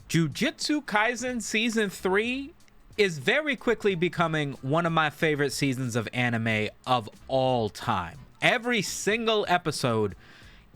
Jujutsu Kaisen Season 3 is very quickly becoming one of my favorite seasons of anime of all time. Every single episode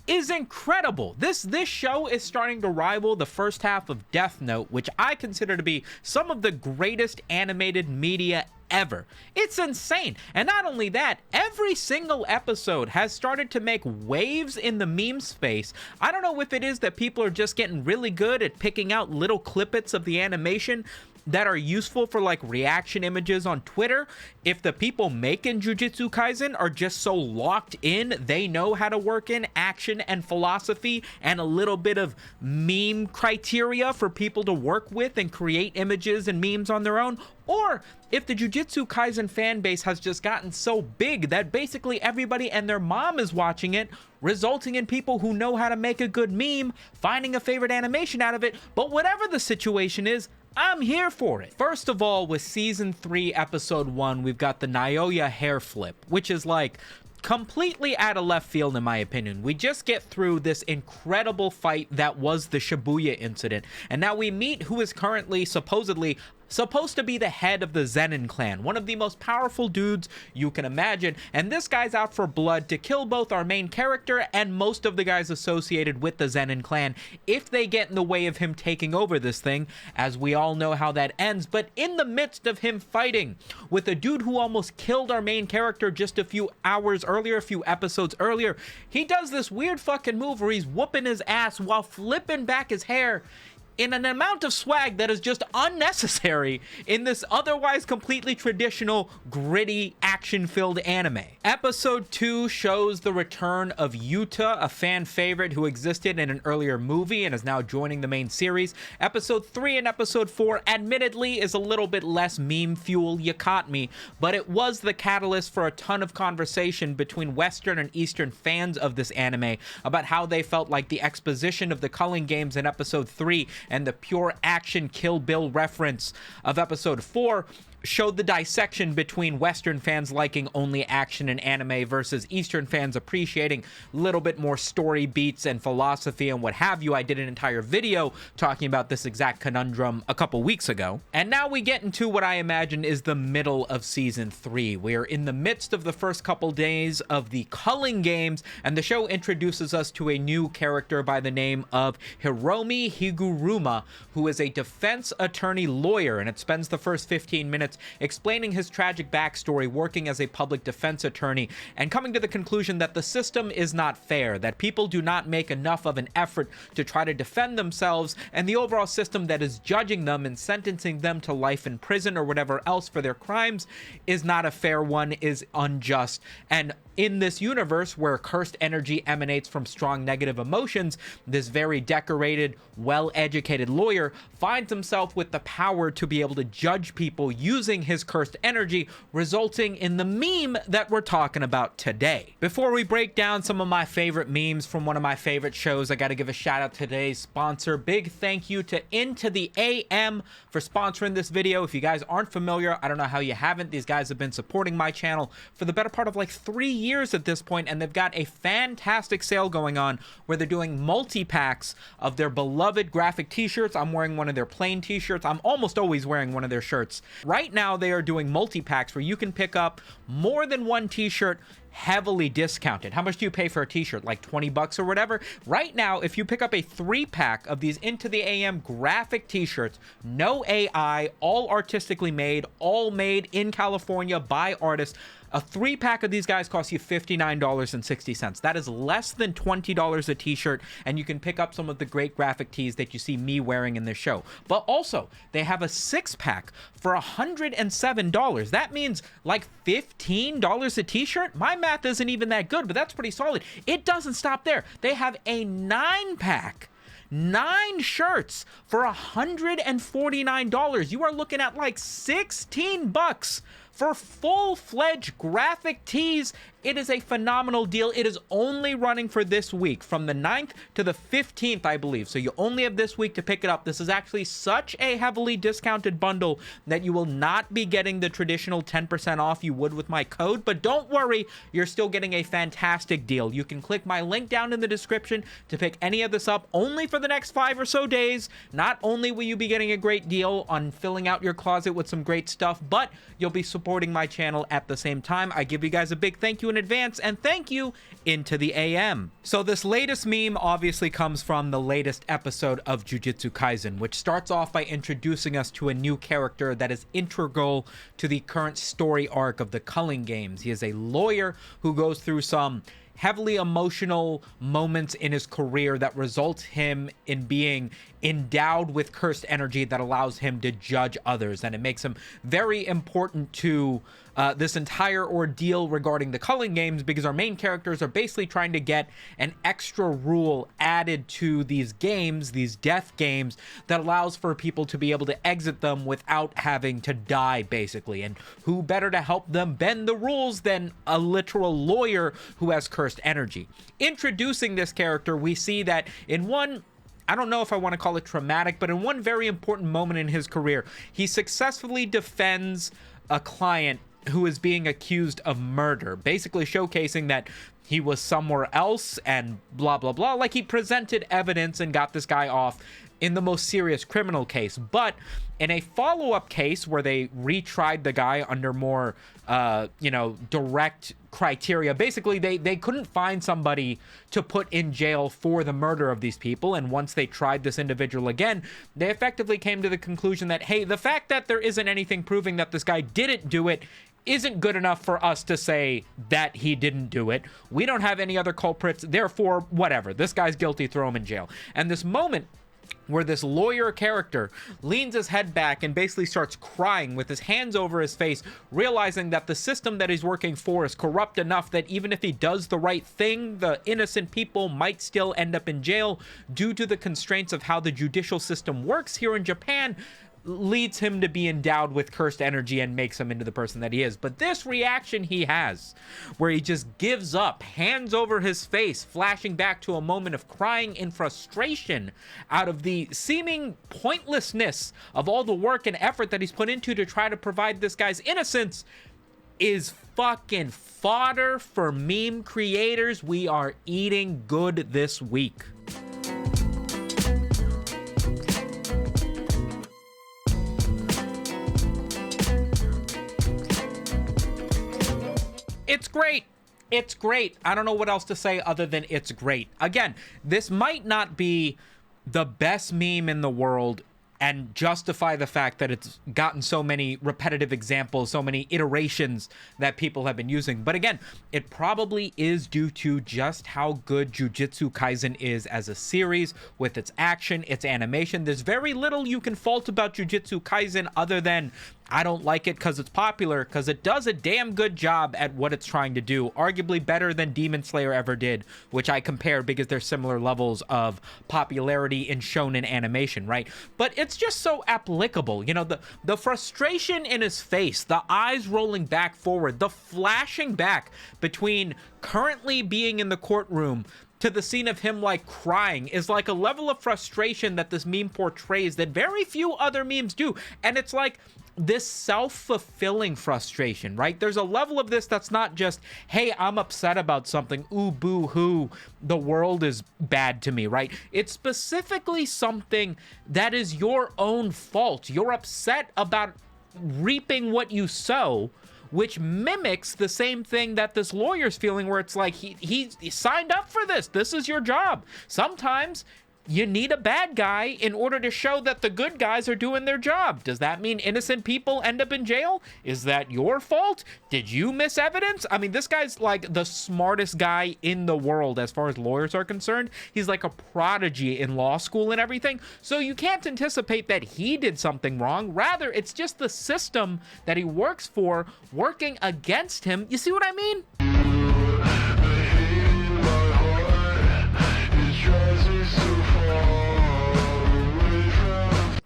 is incredible. This show is starting to rival the first half of Death Note, which I consider to be some of the greatest animated media ever. It's insane. And not only that, every single episode has started to make waves in the meme space. I don't know if it is that people are just getting really good at picking out little clippets of the animation that are useful for like reaction images on Twitter. If the people making Jujutsu Kaisen are just so locked in, they know how to work in action and philosophy and a little bit of meme criteria for people to work with and create images and memes on their own. Or if the Jujutsu Kaisen fan base has just gotten so big that basically everybody and their mom is watching it, resulting in people who know how to make a good meme, finding a favorite animation out of it. But whatever the situation is, I'm here for it. First of all, with Season 3, Episode 1, we've got the Naoya hair flip, which is like completely out of left field in my opinion. We just get through this incredible fight that was the Shibuya incident, and now we meet who is currently supposed to be the head of the Zenin clan, one of the most powerful dudes you can imagine, and this guy's out for blood to kill both our main character and most of the guys associated with the Zenin clan if they get in the way of him taking over this thing, as we all know how that ends. But in the midst of him fighting with a dude who almost killed our main character just a few episodes earlier, he does this weird fucking move where he's whooping his ass while flipping back his hair in an amount of swag that is just unnecessary in this otherwise completely traditional, gritty, action-filled anime. Episode 2 shows the return of Yuta, a fan favorite who existed in an earlier movie and is now joining the main series. Episode 3 and Episode 4 admittedly is a little bit less meme fuel, you caught me, but it was the catalyst for a ton of conversation between Western and Eastern fans of this anime about how they felt like the exposition of the Culling Games in Episode 3 and the pure action Kill Bill reference of Episode 4 showed the dissection between Western fans liking only action and anime versus Eastern fans appreciating a little bit more story beats and philosophy and what have you. I did an entire video talking about this exact conundrum a couple weeks ago. And now we get into what I imagine is the middle of Season 3. We're in the midst of the first couple days of the Culling Games, and the show introduces us to a new character by the name of Higuruma, who is a defense attorney lawyer, and it spends the first 15 minutes explaining his tragic backstory working as a public defense attorney and coming to the conclusion that the system is not fair, that people do not make enough of an effort to try to defend themselves, and the overall system that is judging them and sentencing them to life in prison or whatever else for their crimes is not a fair one, is unjust. And in this universe where cursed energy emanates from strong negative emotions, this very decorated, well-educated lawyer finds himself with the power to be able to judge people using his cursed energy, resulting in the meme that we're talking about today. Before we break down some of my favorite memes from one of my favorite shows, I gotta give a shout out to today's sponsor. Big thank you to Into the AM for sponsoring this video. If you guys aren't familiar, I don't know how you haven't. These guys have been supporting my channel for the better part of like 3 years at this point, and they've got a fantastic sale going on where they're doing multi-packs of their beloved graphic t-shirts. I'm wearing one of their plain t-shirts. I'm almost always wearing one of their shirts. Right now they are doing multi-packs where you can pick up more than one t-shirt heavily discounted. How much do you pay for a t-shirt? Like 20 bucks or whatever? Right now, if you pick up a 3-pack of these Into the AM graphic t-shirts, no AI, all artistically made, all made in California by artists, a 3-pack of these guys costs you $59.60. That is less than $20 a t-shirt, and you can pick up some of the great graphic tees that you see me wearing in this show. But also, they have a 6-pack for $107. That means like $15 a t-shirt? My math isn't even that good, but that's pretty solid. It doesn't stop there. They have a 9-pack. 9 shirts for $149. You are looking at like 16 bucks for full-fledged graphic tees. It is a phenomenal deal. It is only running for this week from the 9th to the 15th, I believe. So you only have this week to pick it up. This is actually such a heavily discounted bundle that you will not be getting the traditional 10% off you would with my code. But don't worry, you're still getting a fantastic deal. You can click my link down in the description to pick any of this up only for the next 5 or so days. Not only will you be getting a great deal on filling out your closet with some great stuff, but you'll be supporting my channel at the same time. I give you guys a big thank you in advance, and thank you into the AM. So this latest meme obviously comes from the latest episode of Jujutsu Kaisen, which starts off by introducing us to a new character that is integral to the current story arc of the Culling Games. He is a lawyer who goes through some heavily emotional moments in his career that results him in being endowed with cursed energy that allows him to judge others, and it makes him very important to this entire ordeal regarding the Culling Games, because our main characters are basically trying to get an extra rule added to these games, these death games, that allows for people to be able to exit them without having to die, basically. And who better to help them bend the rules than a literal lawyer who has cursed energy? Introducing this character, we see that in one, I don't know if I want to call it traumatic, but in one very important moment in his career, he successfully defends a client who is being accused of murder, basically showcasing that he was somewhere else and blah, blah, blah. Like, he presented evidence and got this guy off in the most serious criminal case. But in a follow-up case where they retried the guy under more, direct criteria, basically they couldn't find somebody to put in jail for the murder of these people. And once they tried this individual again, they effectively came to the conclusion that, hey, the fact that there isn't anything proving that this guy didn't do it isn't good enough for us to say that he didn't do it. We don't have any other culprits, therefore, whatever. This guy's guilty, throw him in jail. And this moment where this lawyer character leans his head back and basically starts crying with his hands over his face, realizing that the system that he's working for is corrupt enough that even if he does the right thing, the innocent people might still end up in jail due to the constraints of how the judicial system works here in Japan, leads him to be endowed with cursed energy and makes him into the person that he is. But this reaction he has, where he just gives up, hands over his face, flashing back to a moment of crying in frustration out of the seeming pointlessness of all the work and effort that he's put into to try to provide this guy's innocence, is fucking fodder for meme creators. We are eating good this week. It's great. It's great. I don't know what else to say other than it's great. Again, this might not be the best meme in the world and justify the fact that it's gotten so many repetitive examples, so many iterations that people have been using. But again, it probably is due to just how good Jujutsu Kaisen is as a series, with its action, its animation. There's very little you can fault about Jujutsu Kaisen other than, I don't like it because it's popular, because it does a damn good job at what it's trying to do. Arguably better than Demon Slayer ever did, which I compare because they're similar levels of popularity in shonen animation, right? But it's just so applicable. You know, the frustration in his face, the eyes rolling back forward, the flashing back between currently being in the courtroom to the scene of him like crying is like a level of frustration that this meme portrays that very few other memes do. And it's like this self-fulfilling frustration, right? There's a level of this that's not just, hey, I'm upset about something, ooh, boo hoo, the world is bad to me, right? It's specifically something that is your own fault. You're upset about reaping what you sow, which mimics the same thing that this lawyer's feeling, where it's like he signed up for this. This is your job. Sometimes you need a bad guy in order to show that the good guys are doing their job. Does that mean innocent people end up in jail? Is that your fault? Did you miss evidence? I mean, this guy's like the smartest guy in the world as far as lawyers are concerned. He's like a prodigy in law school and everything. So you can't anticipate that he did something wrong. Rather, it's just the system that he works for working against him. You see what I mean?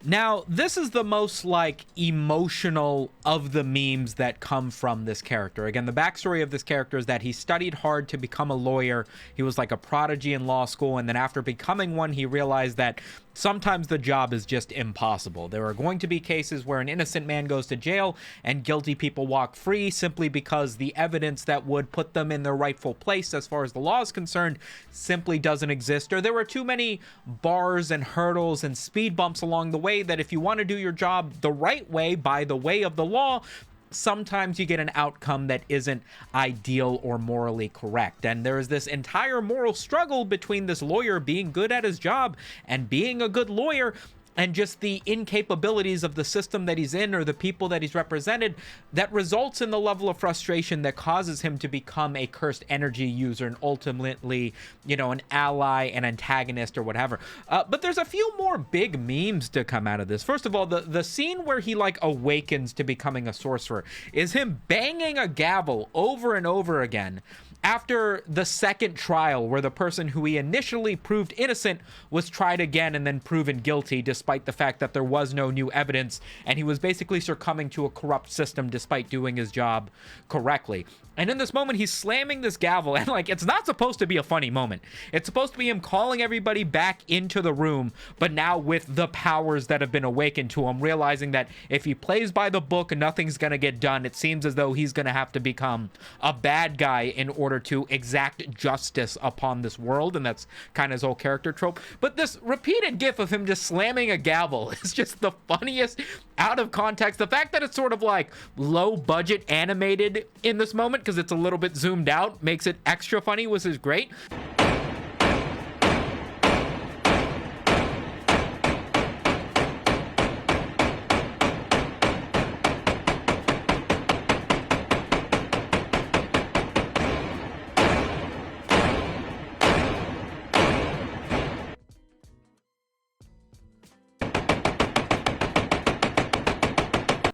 Now, this is the most, like, emotional of the memes that come from this character. Again, the backstory of this character is that he studied hard to become a lawyer. He was like a prodigy in law school, and then after becoming one, he realized that sometimes the job is just impossible. There are going to be cases where an innocent man goes to jail and guilty people walk free simply because the evidence that would put them in their rightful place as far as the law is concerned simply doesn't exist, or there are too many bars and hurdles and speed bumps along the way that if you want to do your job the right way, by the way of the law, sometimes you get an outcome that isn't ideal or morally correct. And there is this entire moral struggle between this lawyer being good at his job and being a good lawyer, and just the incapabilities of the system that he's in or the people that he's represented, that results in the level of frustration that causes him to become a cursed energy user and ultimately, you know, an ally, an antagonist, or whatever. But there's a few more big memes to come out of this. First of all, the scene where he, like, awakens to becoming a sorcerer is him banging a gavel over and over again after the second trial, where the person who he initially proved innocent was tried again and then proven guilty, despite the fact that there was no new evidence, and he was basically succumbing to a corrupt system despite doing his job correctly. And in this moment, he's slamming this gavel, and, like, it's not supposed to be a funny moment. It's supposed to be him calling everybody back into the room, but now with the powers that have been awakened to him, realizing that if he plays by the book, nothing's gonna get done. It seems as though he's gonna have to become a bad guy in order to exact justice upon this world, and that's kind of his whole character trope. But this repeated gif of him just slamming a gavel is just the funniest, out of context. The fact that it's sort of like low budget animated in this moment, because it's a little bit zoomed out, makes it extra funny, which is great.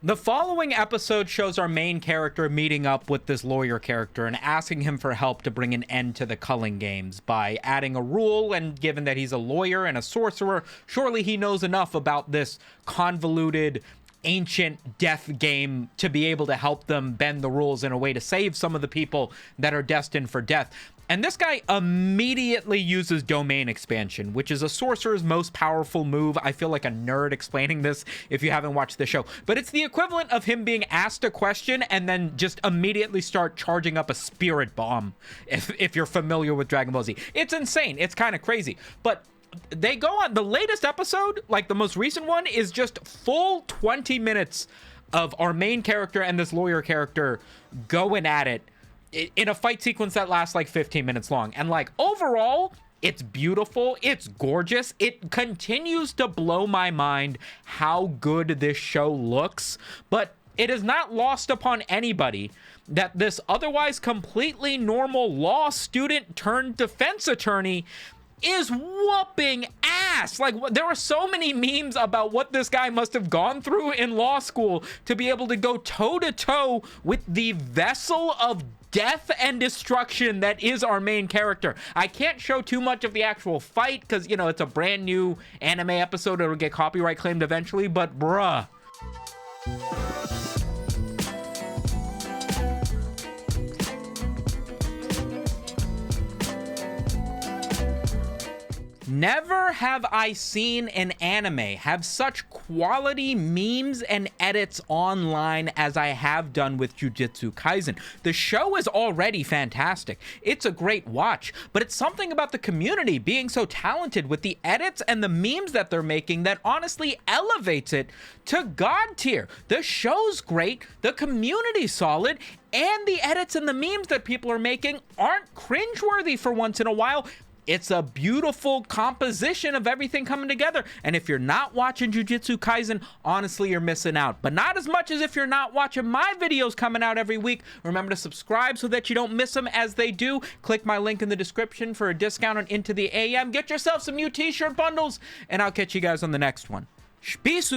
The following episode shows our main character meeting up with this lawyer character and asking him for help to bring an end to the culling games by adding a rule, and given that he's a lawyer and a sorcerer, surely he knows enough about this convoluted ancient death game to be able to help them bend the rules in a way to save some of the people that are destined for death. And this guy immediately uses domain expansion, which is a sorcerer's most powerful move. I feel like a nerd explaining this if you haven't watched the show. But it's the equivalent of him being asked a question and then just immediately start charging up a spirit bomb, if you're familiar with Dragon Ball Z. It's insane. It's kind of crazy. But they go on. The latest episode, like the most recent one, is just full 20 minutes of our main character and this lawyer character going at it in a fight sequence that lasts like 15 minutes long. And, like, overall, it's beautiful, it's gorgeous. It continues to blow my mind how good this show looks, but it is not lost upon anybody that this otherwise completely normal law student turned defense attorney is whooping ass. Like, there are so many memes about what this guy must have gone through in law school to be able to go toe-to-toe with the vessel of death and destruction that is our main character. I can't show too much of the actual fight because, you know, it's a brand new anime episode. It'll get copyright claimed eventually, but bruh. Never have I seen an anime have such quality memes and edits online as I have done with Jujutsu Kaisen. The show is already fantastic. It's a great watch, but it's something about the community being so talented with the edits and the memes that they're making that honestly elevates it to God tier. The show's great, the community's solid, and the edits and the memes that people are making aren't cringeworthy for once in a while. It's a beautiful composition of everything coming together. And if you're not watching Jujutsu Kaisen, honestly, you're missing out. But not as much as if you're not watching my videos coming out every week. Remember to subscribe so that you don't miss them as they do. Click my link in the description for a discount on Into the AM. Get yourself some new t-shirt bundles, and I'll catch you guys on the next one. Peace.